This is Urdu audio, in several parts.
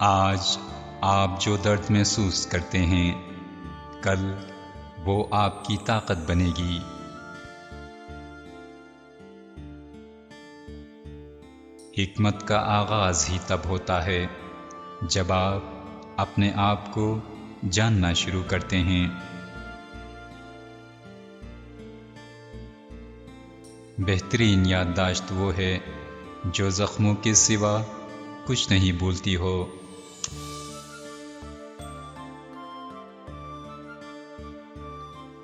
آج آپ جو درد محسوس کرتے ہیں، کل وہ آپ کی طاقت بنے گی۔ حکمت کا آغاز ہی تب ہوتا ہے جب آپ اپنے آپ کو جاننا شروع کرتے ہیں۔ بہترین یادداشت وہ ہے جو زخموں کے سوا کچھ نہیں بھولتی ہو۔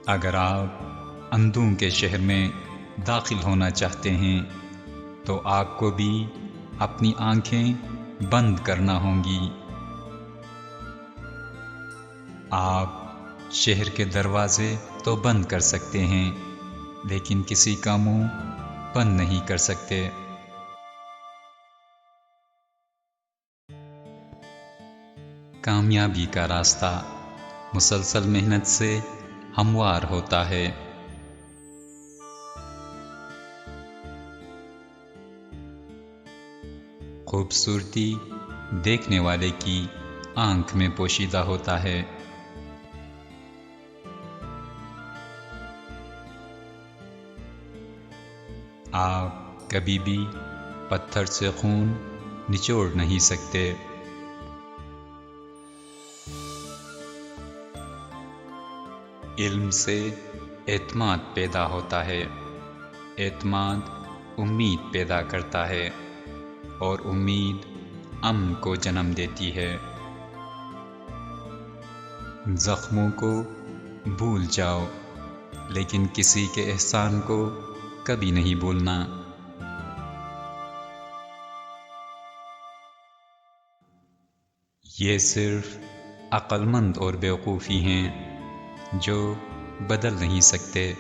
اگر آپ اندھوں کے شہر میں داخل ہونا چاہتے ہیں تو آپ کو بھی اپنی آنکھیں بند کرنا ہوں گی۔ آپ شہر کے دروازے تو بند کر سکتے ہیں، لیکن کسی کا منہ بند نہیں کر سکتے۔ کامیابی کا راستہ مسلسل محنت سے ہموار ہوتا ہے۔ خوبصورتی دیکھنے والے کی آنکھ میں پوشیدہ ہوتا ہے۔ آپ کبھی بھی پتھر سے خون نچوڑ نہیں سکتے۔ علم سے اعتماد پیدا ہوتا ہے، اعتماد امید پیدا کرتا ہے، اور امید امن کو جنم دیتی ہے۔ زخموں کو بھول جاؤ، لیکن کسی کے احسان کو کبھی نہیں بھولنا۔ یہ صرف عقل مند اور بیوقوفی ہیں جو بدل نہیں سکتے۔